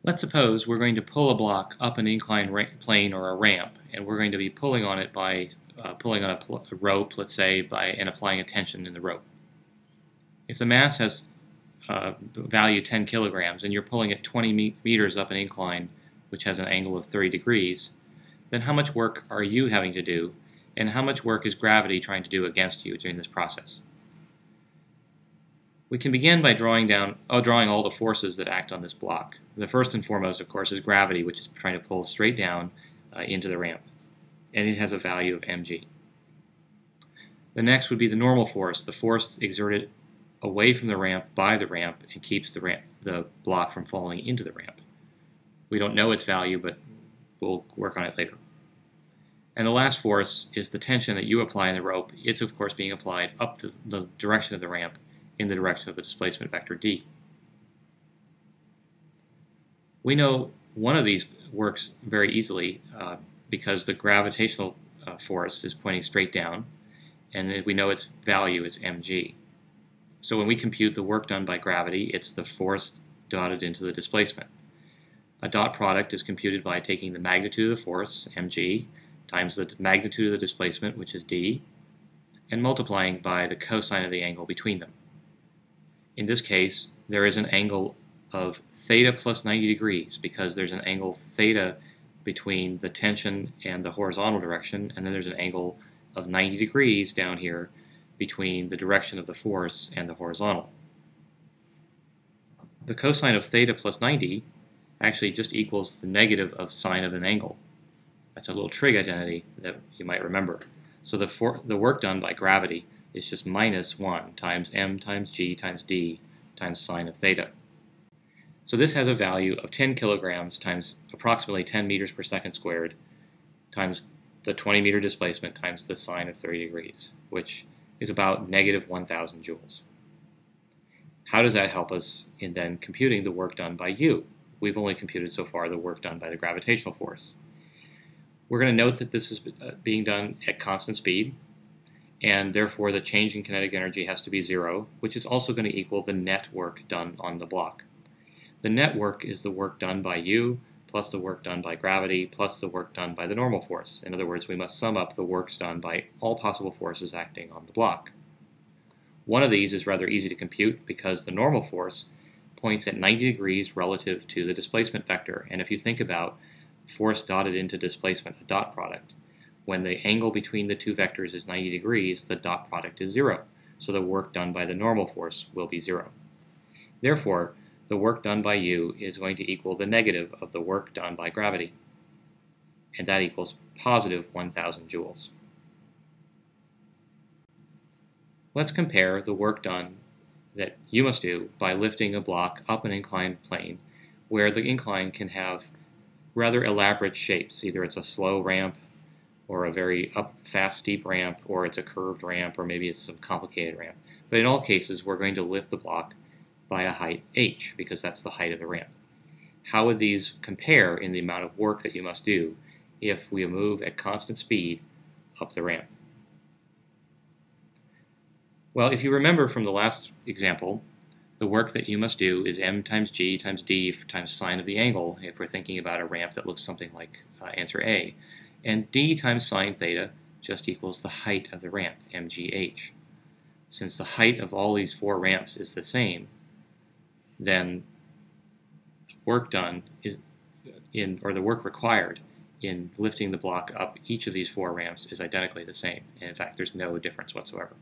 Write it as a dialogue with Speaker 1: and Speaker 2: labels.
Speaker 1: Let's suppose we're going to pull a block up an inclined plane or a ramp, and we're going to be pulling on it by pulling on a rope, let's say, and applying a tension in the rope. If the mass has value 10 kilograms and you're pulling it 20 meters up an incline, which has an angle of 30 degrees, then how much work are you having to do, and how much work is gravity trying to do against you during this process? We can begin by drawing all the forces that act on this block. The first and foremost, of course, is gravity, which is trying to pull straight down into the ramp, and it has a value of mg. The next would be the normal force, the force exerted away from the ramp by the ramp and keeps the block from falling into the ramp. We don't know its value, but we'll work on it later. And the last force is the tension that you apply in the rope. It's, of course, being applied up the direction of the ramp in the direction of the displacement vector d. We know one of these works very easily because the gravitational force is pointing straight down, and we know its value is mg. So when we compute the work done by gravity, it's the force dotted into the displacement. A dot product is computed by taking the magnitude of the force, mg, times the magnitude of the displacement, which is d, and multiplying by the cosine of the angle between them. In this case, there is an angle of theta plus 90 degrees because there's an angle theta between the tension and the horizontal direction, and then there's an angle of 90 degrees down here between the direction of the force and the horizontal. The cosine of theta plus 90 actually just equals the negative of sine of an angle. That's a little trig identity that you might remember. So the work done by gravity is just minus 1 times m times g times d times sine of theta. So this has a value of 10 kilograms times approximately 10 meters per second squared times the 20 meter displacement times the sine of 30 degrees, which is about negative 1,000 joules. How does that help us in then computing the work done by you? We've only computed so far the work done by the gravitational force. We're going to note that this is being done at constant speed, and therefore the change in kinetic energy has to be 0, which is also going to equal the net work done on the block. The net work is the work done by you plus the work done by gravity plus the work done by the normal force. In other words, we must sum up the works done by all possible forces acting on the block. One of these is rather easy to compute because the normal force points at 90 degrees relative to the displacement vector, and if you think about force dotted into displacement, a dot product, when the angle between the two vectors is 90 degrees, the dot product is 0, so the work done by the normal force will be 0. Therefore, the work done by you is going to equal the negative of the work done by gravity, and that equals positive 1,000 joules. Let's compare the work done that you must do by lifting a block up an inclined plane, where the incline can have rather elaborate shapes. Either it's a slow ramp, or a very fast steep ramp, or it's a curved ramp, or maybe it's some complicated ramp. But in all cases, we're going to lift the block by a height h, because that's the height of the ramp. How would these compare in the amount of work that you must do if we move at constant speed up the ramp? Well, if you remember from the last example, the work that you must do is m times g times d times sine of the angle, if we're thinking about a ramp that looks something like answer A. And d times sine theta just equals the height of the ramp, mgh. Since the height of all these four ramps is the same, then the work done or the work required in lifting the block up each of these four ramps is identically the same. And in fact, there's no difference whatsoever.